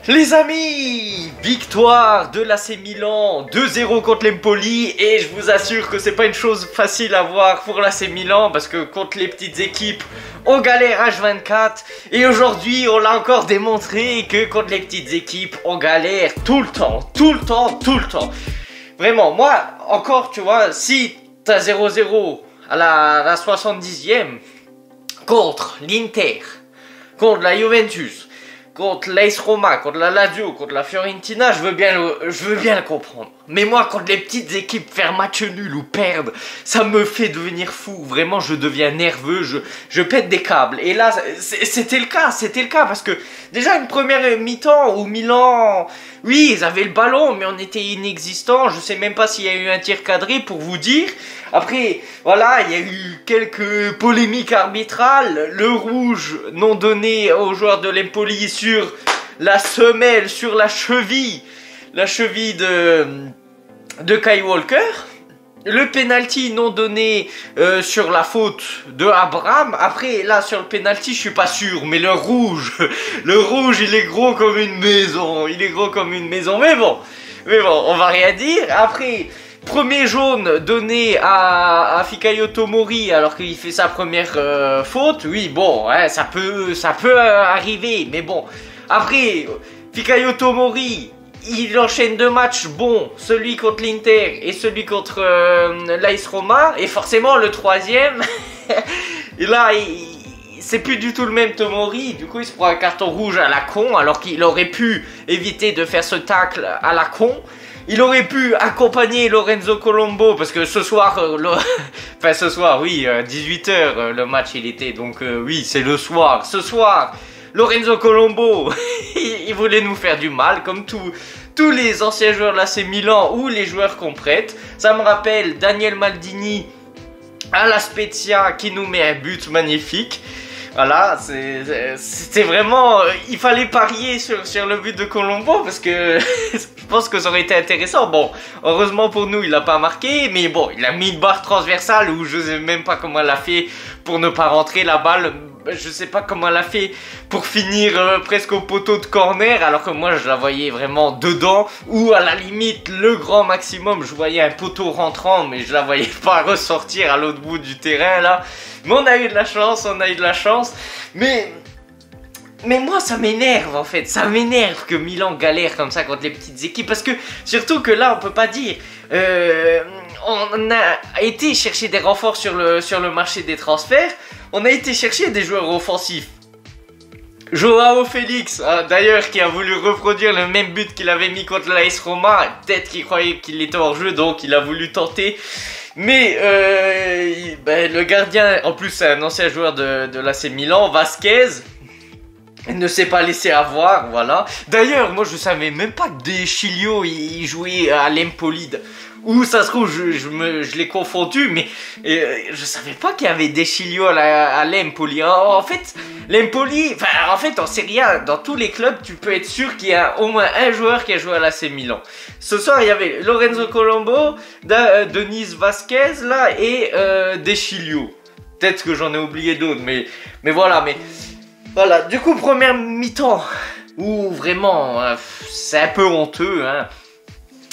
Les amis, victoire de l'AC Milan, 2-0 contre l'Empoli, et je vous assure que c'est pas une chose facile à voir pour l'AC Milan parce que contre les petites équipes, on galère H24 et aujourd'hui on l'a encore démontré que contre les petites équipes, on galère tout le temps. Vraiment, moi encore, tu vois, si t'as 0-0 à la 70e contre l'Inter, contre la Juventus, contre l'AS Roma, contre la Lazio, contre la Fiorentina, je veux bien le comprendre. Mais moi, contre les petites équipes, faire match nul ou perdre, ça me fait devenir fou. Vraiment, je deviens nerveux, je pète des câbles. Et là, c'était le cas, parce que déjà une première mi-temps où Milan, oui, ils avaient le ballon, mais on était inexistants. Je sais même pas s'il y a eu un tir cadré pour vous dire. Après, voilà, il y a eu quelques polémiques arbitrales. Le rouge non donné aux joueurs de l'Empoli sur la semelle, sur la cheville de Kyle Walker. Le penalty non donné sur la faute de Abraham. Après, là, sur le penalty, je suis pas sûr. Mais le rouge, il est gros comme une maison. Mais bon, on va rien dire. Après, premier jaune donné à Fikayo Tomori alors qu'il fait sa première faute. Oui, bon, ouais, ça peut arriver. Mais bon, après, Fikayo Tomori, il enchaîne deux matchs bons, celui contre l'Inter et celui contre l'AS Roma, et forcément le troisième, et là, c'est plus du tout le même Tomori, du coup il se prend un carton rouge à la con, alors qu'il aurait pu éviter de faire ce tacle à la con. Il aurait pu accompagner Lorenzo Colombo, parce que ce soir, enfin ce soir, oui, 18h le match il était, donc oui, c'est le soir, ce soir. Lorenzo Colombo, il voulait nous faire du mal, comme tous les anciens joueurs de l'AC Milan ou les joueurs qu'on prête. Ça me rappelle Daniel Maldini à la Spezia qui nous met un but magnifique. Voilà, c'était vraiment... il fallait parier sur le but de Colombo parce que je pense que ça aurait été intéressant. Bon, heureusement pour nous, il n'a pas marqué, mais bon, il a mis une barre transversale où je ne sais même pas comment elle a fait pour ne pas rentrer la balle. Je sais pas comment elle a fait pour finir presque au poteau de corner, alors que moi je la voyais vraiment dedans, ou à la limite le grand maximum je voyais un poteau rentrant, mais je la voyais pas ressortir à l'autre bout du terrain là. Mais on a eu de la chance, mais moi ça m'énerve en fait, ça m'énerve que Milan galère comme ça contre les petites équipes, parce que surtout que là on peut pas dire on a été chercher des renforts sur le marché des transferts. On a été chercher des joueurs offensifs. Joao Félix, d'ailleurs, qui a voulu reproduire le même but qu'il avait mis contre l'AS Roma. Peut-être qu'il croyait qu'il était hors jeu, donc il a voulu tenter. Mais le gardien, en plus c'est un ancien joueur de l'AC Milan, Vasquez, ne s'est pas laissé avoir, voilà. D'ailleurs, moi je savais même pas que De Sciglio il jouait à l'Empoli. Ou ça se trouve, je l'ai confondu, mais je savais pas qu'il y avait De Sciglio à l'Empoli. En fait, l'Empoli, en fait, en Serie A, dans tous les clubs, tu peux être sûr qu'il y a au moins un joueur qui a joué à l'AC Milan. Ce soir, il y avait Lorenzo Colombo, Denis Vasquez, là, et De Sciglio. Peut-être que j'en ai oublié d'autres, mais voilà, Voilà, du coup, première mi-temps, où vraiment, c'est un peu honteux, hein.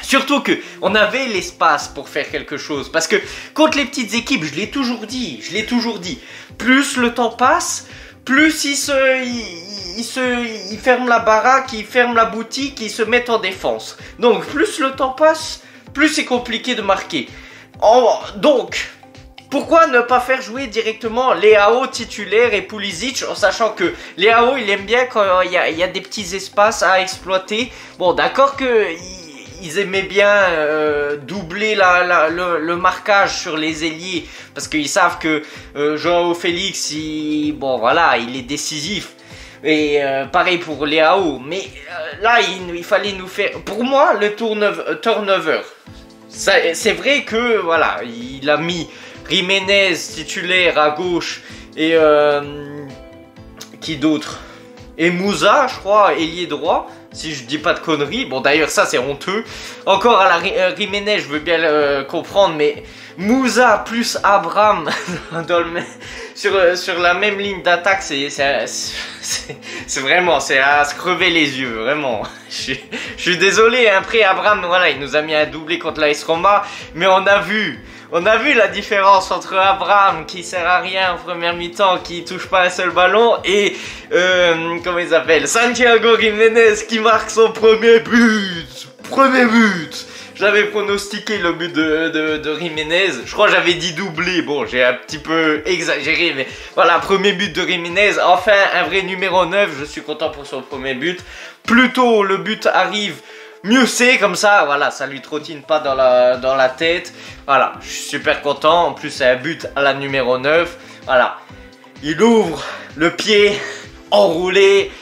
Surtout que on avait l'espace pour faire quelque chose, parce que contre les petites équipes, je l'ai toujours dit, plus le temps passe, plus ils ferment la baraque, ils ferment la boutique, ils se mettent en défense. Donc plus le temps passe, plus c'est compliqué de marquer. Donc, pourquoi ne pas faire jouer directement Leao titulaire et Pulisic, en sachant que Leao il aime bien quand il y a des petits espaces à exploiter. Bon, d'accord que ils aimaient bien doubler le marquage sur les ailiers, parce qu'ils savent que Joao Félix, il est décisif. Et pareil pour Leao. Mais là, il fallait nous faire, pour moi, le turnover. C'est vrai que, voilà, il a mis Jiménez titulaire à gauche et qui d'autre? Et Moussa, je crois, ailier droit, si je dis pas de conneries. Bon, d'ailleurs, ça, c'est honteux. Encore à la Jiménez, je veux bien le comprendre, mais Moussa plus Abraham sur la même ligne d'attaque, c'est vraiment, c'est à se crever les yeux, vraiment. Je suis désolé, après Abraham, voilà, il nous a mis un doublé contre l'AS Roma, mais on a vu la différence entre Abraham qui sert à rien en première mi-temps, qui touche pas un seul ballon, et comment il s'appelle, Santiago Jiménez qui marque son premier but. J'avais pronostiqué le but de Jiménez. Je crois que j'avais dit doublé. Bon, j'ai un petit peu exagéré, mais voilà, premier but de Jiménez. Enfin, un vrai numéro 9. Je suis content pour son premier but. Plus tôt le but arrive, mieux c'est comme ça. Voilà, ça lui trottine pas dans la tête. Voilà, je suis super content. En plus, c'est un but à la numéro 9. Voilà, il ouvre le pied, enroulé,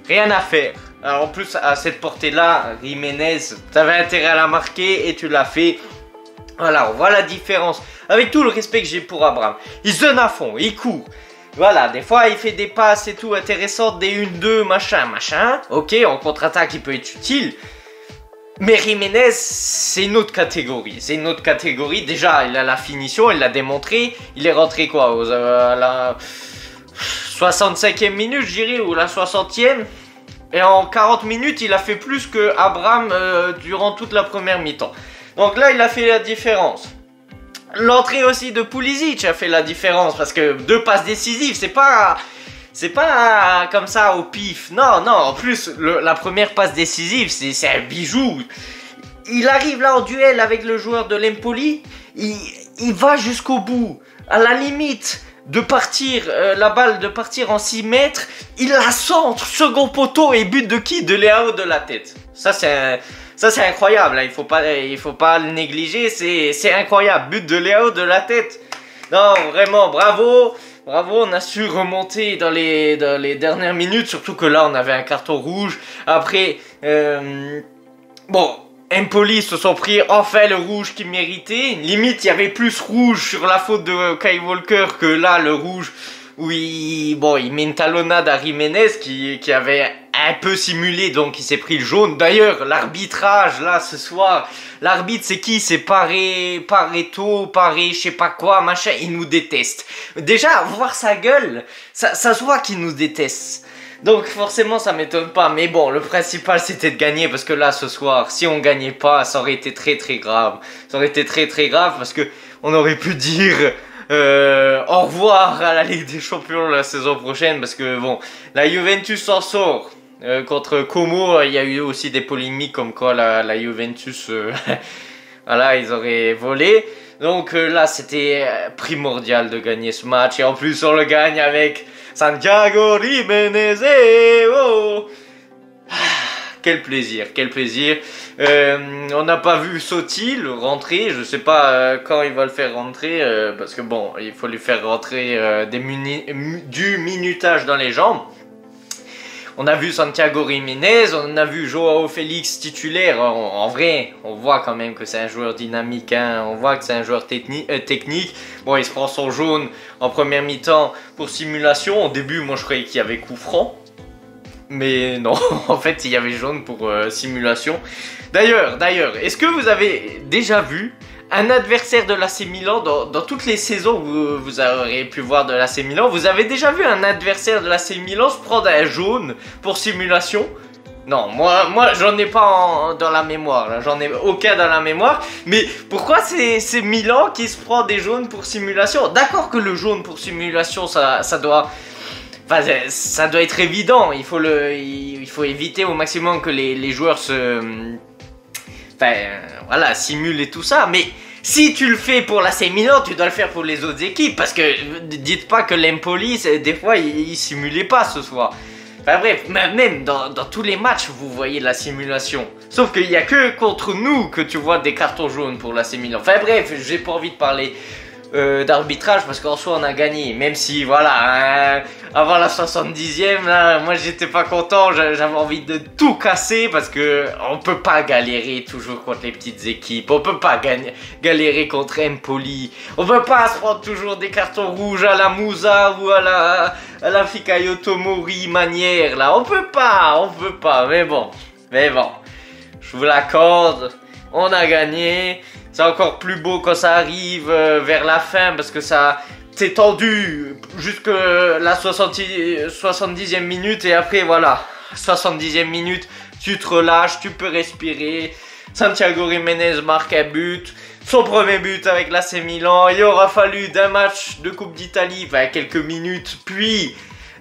rien à faire. Alors en plus, à cette portée-là, Jiménez, tu avais intérêt à la marquer et tu l'as fait. Voilà, on voit la différence. Avec tout le respect que j'ai pour Abraham. Il se donne à fond, il court. Voilà, des fois, il fait des passes et tout intéressantes, des 1-2, machin. Ok, en contre-attaque, il peut être utile. Mais Jiménez, c'est une autre catégorie. C'est une autre catégorie. Déjà, il a la finition, il l'a démontré. Il est rentré quoi à la 65e minute, je dirais, ou la 60e. Et en 40 minutes, il a fait plus que Abraham durant toute la première mi-temps. Donc là, il a fait la différence. L'entrée aussi de Pulisic a fait la différence. Parce que 2 passes décisives, c'est pas comme ça au pif. Non. En plus, la première passe décisive, c'est un bijou. Il arrive là en duel avec le joueur de l'Empoli. Il va jusqu'au bout. À la limite de partir, la balle de partir en 6 mètres, il la centre, second poteau et but de qui? De Leao de la tête. Ça c'est incroyable, hein. Il faut pas le négliger, c'est incroyable, but de Leao de la tête. Non, vraiment, bravo, on a su remonter dans les dernières minutes, surtout que là on avait un carton rouge. Après, bon, Empoli se sont pris enfin le rouge qu'ils méritaient. Limite, il y avait plus rouge sur la faute de Kyle Walker que là, le rouge où il met une talonnade à Jiménez qui avait un peu simulé, donc il s'est pris le jaune. D'ailleurs, l'arbitrage, là, ce soir, l'arbitre, c'est qui? C'est Pareto, je sais pas quoi, machin, il nous déteste. Déjà, voir sa gueule, ça se voit qu'il nous déteste. Donc forcément ça m'étonne pas, mais bon, le principal c'était de gagner, parce que là ce soir, si on gagnait pas, ça aurait été très grave. Ça aurait été très grave, parce que on aurait pu dire au revoir à la Ligue des Champions la saison prochaine, parce que bon, la Juventus s'en sort. Contre Como, il y a eu aussi des polémiques comme quoi la Juventus, voilà, ils auraient volé. Donc là c'était primordial de gagner ce match, et en plus on le gagne avec Santiago Jiménez, oh. Quel plaisir. On n'a pas vu Sotil rentrer, je sais pas quand il va le faire rentrer, parce que bon, il faut lui faire rentrer du minutage dans les jambes. On a vu Santiago Jiménez, on a vu Joao Félix titulaire. En vrai, on voit quand même que c'est un joueur dynamique, hein. On voit que c'est un joueur technique. Bon, il se prend son jaune en première mi-temps pour simulation. Au début, moi je croyais qu'il y avait coup franc. Mais non, en fait, il y avait jaune pour simulation. D'ailleurs, est-ce que vous avez déjà vu un adversaire de l'AC Milan dans toutes les saisons où vous aurez pu voir de l'AC Milan? Vous avez déjà vu un adversaire de l'AC Milan se prendre un jaune pour simulation? Non, moi j'en ai pas dans la mémoire, j'en ai aucun dans la mémoire. Mais pourquoi c'est Milan qui se prend des jaunes pour simulation? D'accord que le jaune pour simulation, ça doit... Enfin, ça doit être évident. Il faut éviter au maximum que les joueurs voilà, simulent et tout ça. Mais si tu le fais pour l'AC Milan, tu dois le faire pour les autres équipes. Parce que dites pas que l'Empoli, des fois, il simulait pas ce soir. Enfin bref, même dans tous les matchs, vous voyez de la simulation. Sauf qu'il n'y a que contre nous que tu vois des cartons jaunes pour l'AC Milan. Enfin bref, j'ai pas envie de parler d'arbitrage parce qu'en soi on a gagné, même si voilà, hein, avant la 70e là, moi j'étais pas content, j'avais envie de tout casser parce que on peut pas galérer toujours contre les petites équipes, on peut pas galérer contre Empoli, on peut pas se prendre toujours des cartons rouges à la Moussa ou à la Fikayo Tomori manière là, on peut pas, mais bon, je vous l'accorde, on a gagné. C'est encore plus beau quand ça arrive vers la fin parce que ça s'est tendu jusque la 70e minute et après voilà, 70e minute, tu te relâches, tu peux respirer. Santiago Jiménez marque un but, son premier but avec l'AC Milan. Il aura fallu d'un match de Coupe d'Italie, enfin quelques minutes, puis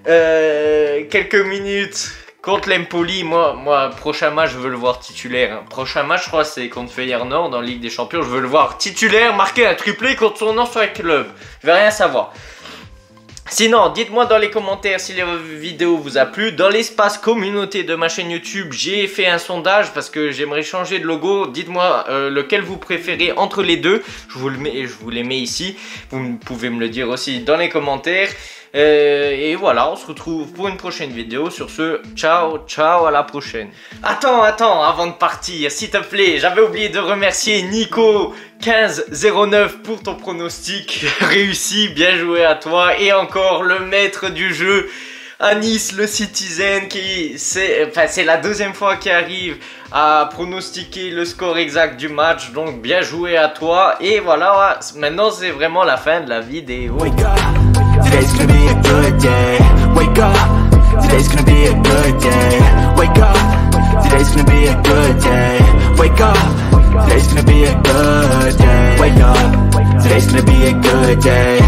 quelques minutes contre l'Empoli. Moi, prochain match, je veux le voir titulaire. Hein. Prochain match, je crois, c'est contre Feyenoord dans Ligue des Champions. Je veux le voir titulaire, marquer un triplé contre son ancien club. Je vais rien savoir. Sinon, dites-moi dans les commentaires si la vidéo vous a plu. Dans l'espace communauté de ma chaîne YouTube, j'ai fait un sondage parce que j'aimerais changer de logo. Dites-moi lequel vous préférez entre les deux. Je vous les mets ici. Vous pouvez me le dire aussi dans les commentaires. Et voilà, on se retrouve pour une prochaine vidéo. Sur ce, ciao, à la prochaine. Attends, avant de partir, s'il te plaît, j'avais oublié de remercier Nico1509 pour ton pronostic réussi, bien joué à toi. Et encore le maître du jeu, Anis le Citizen, qui c'est la deuxième fois qu'il arrive à pronostiquer le score exact du match, donc bien joué à toi. Et voilà, maintenant c'est vraiment la fin de la vidéo. Today's gonna be a good day. Wake up. Today's gonna be a good day. Wake up. Today's gonna be a good day. Wake up. Today's gonna be a good day. Wake up. Today's gonna be a good day.